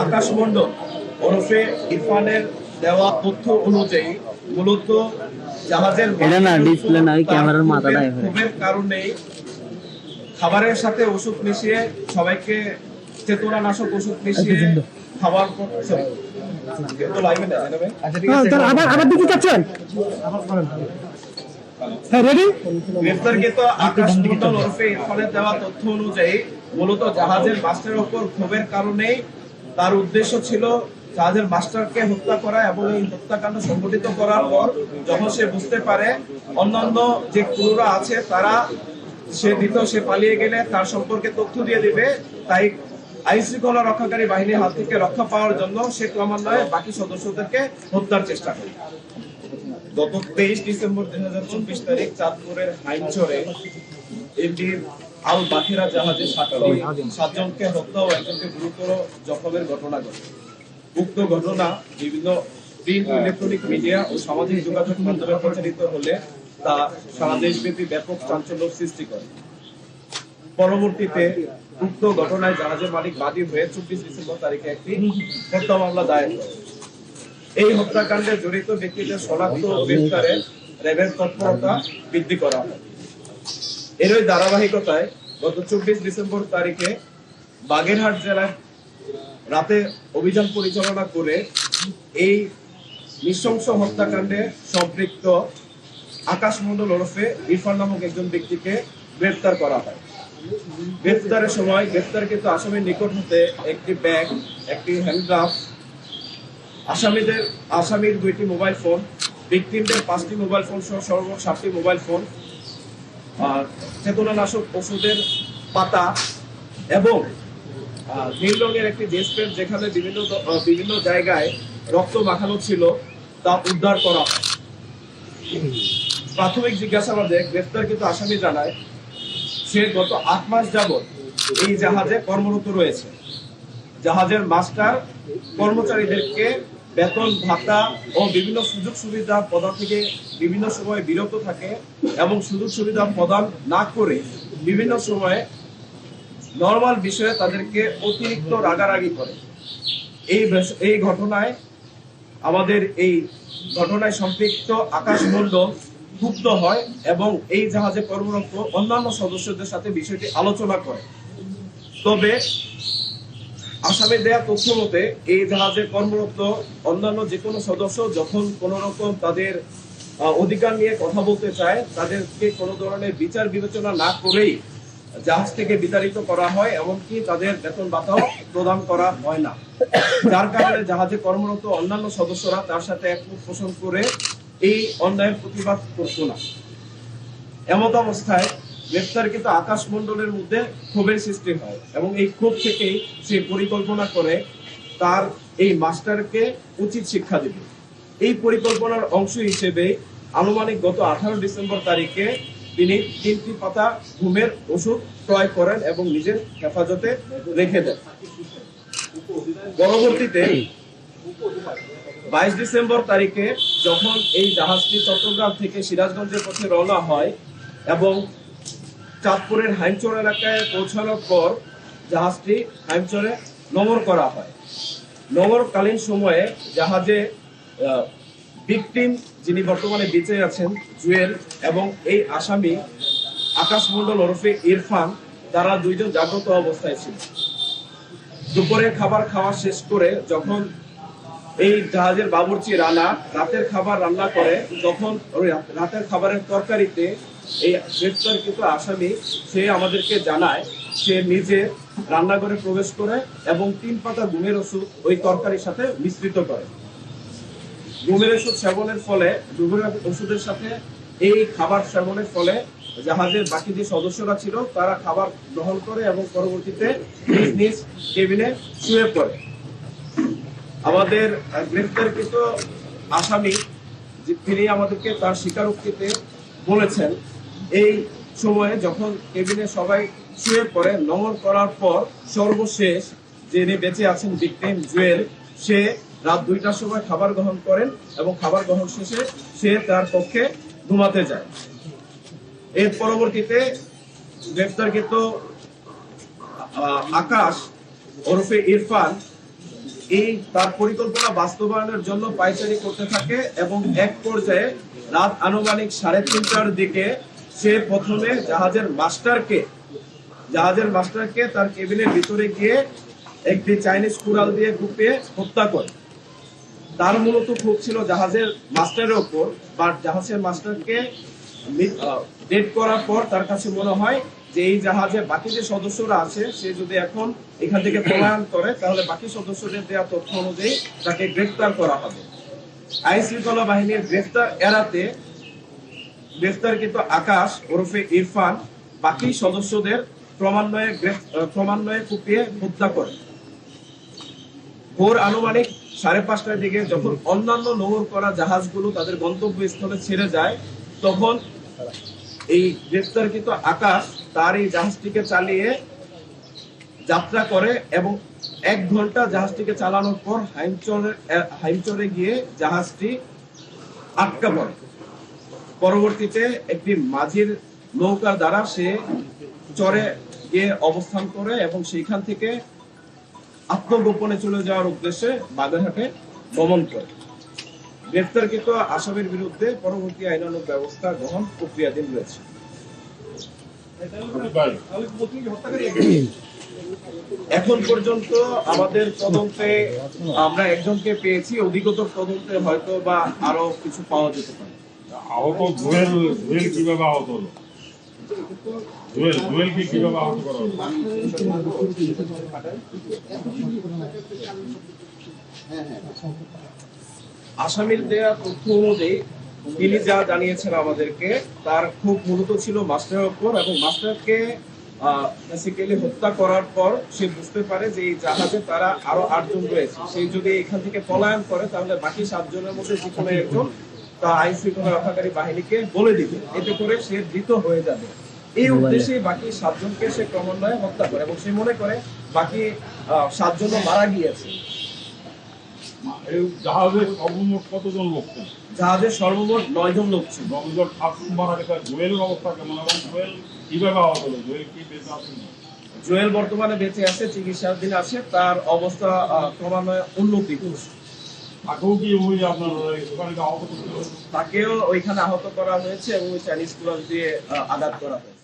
আকাশ মণ্ডল ওরফে ইরফানের দেওয়া তথ্য অনুযায়ী মূলত জাহাজের এটা না ডিসপ্লে না, ওই ক্যামেরার মাথাটাই ক্ষোভের কারণে খাবারের সাথে ওষুধ মিশিয়ে সবাইকে চেতনানাশক ওষুধ মিশিয়ে খাবার গ্রেফতারকৃত আকাশ মণ্ডল ওরফে ইরফানের দেওয়া তথ্য অনুযায়ী মূলত জাহাজের মাস্টারের উপর ক্ষোভের কারণে তার উদ্দেশ্য ছিল জাহাজের মাস্টারকে হত্যা করা এবং এই হত্যাকাণ্ড সংঘটিত করার পর যখন সে বুঝতে পারে অন্যান্য যে ক্রুরা আছে তারা সে পালিয়ে গেলে তার সম্পর্কে তথ্য দিয়ে দিবে, তাই আইন শৃঙ্খলা রক্ষাকারী বাহিনীর হাত থেকে রক্ষা পাওয়ার জন্য সে ক্রমান্বয়ে বাকি সদস্যদেরকে হত্যার চেষ্টা করে। গত 23 ডিসেম্বর 2024 তারিখ চাঁদপুরের হাইমচরে এমডি আল বাখিরা জাহাজে 7জনকে হত্যা ও একজনকে গুরুতর জখমের ঘটনা ঘটে। উক্ত ঘটনা বিভিন্ন প্রিন্ট ইলেকট্রনিক মিডিয়া ও সামাজিক যোগাযোগ মাধ্যমে প্রচারিত হলে তা সারা দেশব্যাপী ব্যাপক চাঞ্চল্য সৃষ্টি করে। পরবর্তীতে উক্ত ঘটনায় জাহাজের মালিক বাদী হয়ে 24 ডিসেম্বর তারিখে একটি হত্যা মামলা দায়ের করে। এই হত্যাকাণ্ডে জড়িত ব্যক্তিদের শনাক্ত ও গ্রেফতারে র্যাবের তৎপরতা বৃদ্ধি করা হয়। এরই ধারাবাহিকতায় গত 24 ডিসেম্বর তারিখে বাগেরহাট জেলায় রাতে অভিযান পরিচালনা করে এই নৃশংস হত্যাকাণ্ডে সম্পৃক্ত আকাশ মণ্ডল ওরফে ইরফান নামক একজন ব্যক্তিকে গ্রেফতার করা হয়। গ্রেফতারের সময় গ্রেফতারকৃত আসামির নিকট হতে একটি ব্যাগ, একটি হ্যান্ডগ্লাভ, আসামির 2টি মোবাইল ফোন, ভিকটিমদের 5টি মোবাইল ফোন সহ সর্বমোট 7টি মোবাইল ফোন, চেতনানাশক ওষুধের পাতা এবং নীল রঙের একটি ড্রেস প্যান্ট যেখানে বিভিন্ন জায়গায় রক্ত মাখানো ছিল তা উদ্ধার করা হয়। প্রাথমিক জিজ্ঞাসাবাদে গ্রেফতারকৃত আসামি জানায় সে গত 8 মাস যাবৎ এই জাহাজে কর্মরত রয়েছে। জাহাজের মাস্টার কর্মচারীদেরকে বেতন ভাতা ও বিভিন্ন সুযোগ সুবিধা প্রদান থেকে বিভিন্ন সময়ে বিরত থাকে এবং সুযোগ সুবিধা প্রদান না করে বিভিন্ন সময়ে নরমাল বিষয়ে তাদেরকে অতিরিক্ত রাগারাগি করে। এই ঘটনায় সম্পৃক্ত আকাশ মণ্ডল ক্ষুব্ধ হয় এবং এই জাহাজে কর্মরত অন্যান্য সদস্যদের সাথে বিষয়টি আলোচনা করে। তবে আসামি দেয়া তথ্য মতে এই জাহাজে কর্মরত অন্যান্য যে কোনো সদস্য যখন কোন রকম তাদের অধিকার নিয়ে কথা বলতে চায় তাদেরকে কোনো ধরনের বিচার বিবেচনা না করেই জাহাজ থেকে বিতাড়িত করা হয়, এমনকি তাদের বেতন ভাতাও প্রদান করা হয় না, যার কারণে জাহাজে কর্মরত অন্যান্য সদস্যরা তার সাথে একমত পোষণ করে এই অন্যায়ের প্রতিবাদ করত না। এমত অবস্থায় গ্রেফতারকৃত আকাশ মণ্ডলের মধ্যে ক্ষোভের সৃষ্টি হয় এবং এই ক্ষোভ থেকেই সে পরিকল্পনা করে তার এই মাস্টারকে উচিত শিক্ষা দেবে। এই পরিকল্পনার অংশ হিসেবে আনুমানিক গত 18 ডিসেম্বর তারিখে তিনি 3টি পাতা ঘুমের ওষুধ ক্রয় করেন এবং নিজের হেফাজতে রেখে দেন। পরবর্তীতে 22 ডিসেম্বর তারিখে যখন এই জাহাজটি চট্টগ্রাম থেকে সিরাজগঞ্জের পথে রওনা হয় এবং চাঁদপুরের হাইমচর এলাকায় পৌঁছানোর পর জাহাজটি হাইমচরে নোঙর করা হয়। নোঙরকালীন সময়ে জাহাজে ভিকটিম যিনি বর্তমানে বেঁচে আছেন জুয়েল এবং এই আসামি আকাশ মণ্ডল ওরফে ইরফান, তারা দুইজন জাগ্রত অবস্থায় ছিল। দুপুরের খাবার খাওয়া শেষ করে যখন এই জাহাজের বাবুর্চি রানা রাতের খাবার রান্না করে, তখন রাতের খাবারের তরকারিতে এই গ্রেফতারকৃত আসামি সে আমাদেরকে জানায় সে নিজে রান্নাঘরে প্রবেশ করে এবং 3 পাতা ঘুমের ওষুধ ওই তরকারির সাথে মিশ্রিত করে। ঘুমের ওষুধ সেবনের ফলে ওষুধের সাথে এই খাবার সেবনের ফলে জাহাজের বাকি যে সদস্যরা ছিল তারা খাবার গ্রহণ করে এবং পরবর্তীতে নিজ নিজ কেবিনে শুয়ে পড়ে। আমাদের গ্রেফতারকৃত আসামি তিনি আমাদেরকে তার স্বীকারোক্তিতে বলেছেন এই সময়ে যখন কেবিনে সবাই শুয়ে পড়ে নোঙর করার পর সর্বশেষ যিনি বেঁচে আছেন ভিকটিম জুয়েল, সে রাত 2টার সময় খাবার গ্রহণ করেন এবং খাবার গ্রহণ শেষে সে তার পক্ষে ঘুমাতে যায়। এর পরবর্তীতে গ্রেফতারকৃত আকাশ ওরফে ইরফান এই তার পরিকল্পনা বাস্তবায়নের জন্য পায়চারি করতে থাকে এবং এক পর্যায়ে রাত আনুমানিক 3:30টার দিকে সে প্রথমে জাহাজের মাস্টারকে তার কেবিনের ভিতরে গিয়ে একটি চাইনিজ কুড়াল দিয়ে কুপিয়ে হত্যা করে। তার মূলত ক্ষোভ ছিল জাহাজের মাস্টারের ওপর, বা জাহাজের মাস্টারকে ডেট করার পর তার কাছে মনে হয় যে এই জাহাজে বাকি যে সদস্যরা আছে সে যদি এখন এখান থেকে পলায়ন করে তাহলে বাকি সদস্যদের দেওয়া তথ্য অনুযায়ী তাকে গ্রেফতার করা হবে। আইন শৃঙ্খলা বাহিনীর গ্রেফতার এড়াতে গ্রেফতারকৃত আকাশ ওরফে ইরফান বাকি সদস্যদের ক্রমান্বয়ে কুপিয়ে হত্যা করে। ভোর আনুমানিক 5:30টার দিকে যখন অন্যান্য নোঙর করা জাহাজগুলো তাদের গন্তব্যস্থলে ছেড়ে যায়, তখন এই গ্রেফতারকৃত আকাশ তার এই জাহাজটিকে চালিয়ে যাত্রা করে এবং 1 ঘন্টা জাহাজটিকে চালানোর পর হাইমচরে গিয়ে জাহাজটি আটকা পড়ে। পরবর্তীতে একটি মাঝির নৌকার দ্বারা সে চরে গিয়ে অবস্থান করে এবং সেইখান থেকে আত্মগোপনে চলে যাওয়ার উদ্দেশ্যে বাগেরহাটে গমন করে। গ্রেফতারকৃত আসামির বিরুদ্ধে পরবর্তী আইনানুগ ব্যবস্থা গ্রহণ প্রক্রিয়াধীন রয়েছে। এখন পর্যন্ত আমাদের তদন্তে আমরা একজনকে পেয়েছি, অধিকতর তদন্তে হয়তো বা আরো কিছু পাওয়া যেতে পারে। আহত জুয়েল কিভাবে আহত হলো? জুয়েল কি কিভাবে আহত করা হলো? আসামির দেয়া তথ্য অনুযায়ী তিনি যা জানিয়েছেন আমাদেরকে, তার খুব মূলত ছিল মাস্টারের উপর, এবং মাস্টারকে বেসিক্যালি হত্যা করার পর সে বুঝতে পারে যে এই জাহাজে তারা আরো 8 জন রয়েছে। সে যদি এখান থেকে পলায়ন করে তাহলে বাকি 7 জনের মধ্যে যে কোনো একজন তা আইন শৃঙ্খলা রক্ষাকারী বাহিনীকে বলে দিবে, এতে করে সে ধৃত হয়ে যাবে। এই উদ্দেশ্যে বাকি 7 জনকে সে ক্রমান্বয়ে হত্যা করে এবং সে মনে করে বাকি 7 জন মারা গিয়েছে। এই জাহাজে সর্বমোট কতজন লোক ছিল? জাহাজে সর্বমোট 9 জন লোক ছিল। 9 জন। মারা গেছে। জুয়েলের অবস্থা কেমন এবং জুয়েল কিভাবে আহত হলো? জুয়েল কি বেঁচে আছে? জুয়েল বর্তমানে বেঁচে আছে, চিকিৎসাধীন আছে, তার অবস্থা ক্রমান্বয়ে উন্নতি হচ্ছে। তাকেও কি ওই আপনার ওখানে আহত করতে হয়েছে? তাকেও ওইখানে আহত করা হয়েছে এবং ওই চাইনিজ কুড়াল দিয়ে আঘাত করা হয়েছে।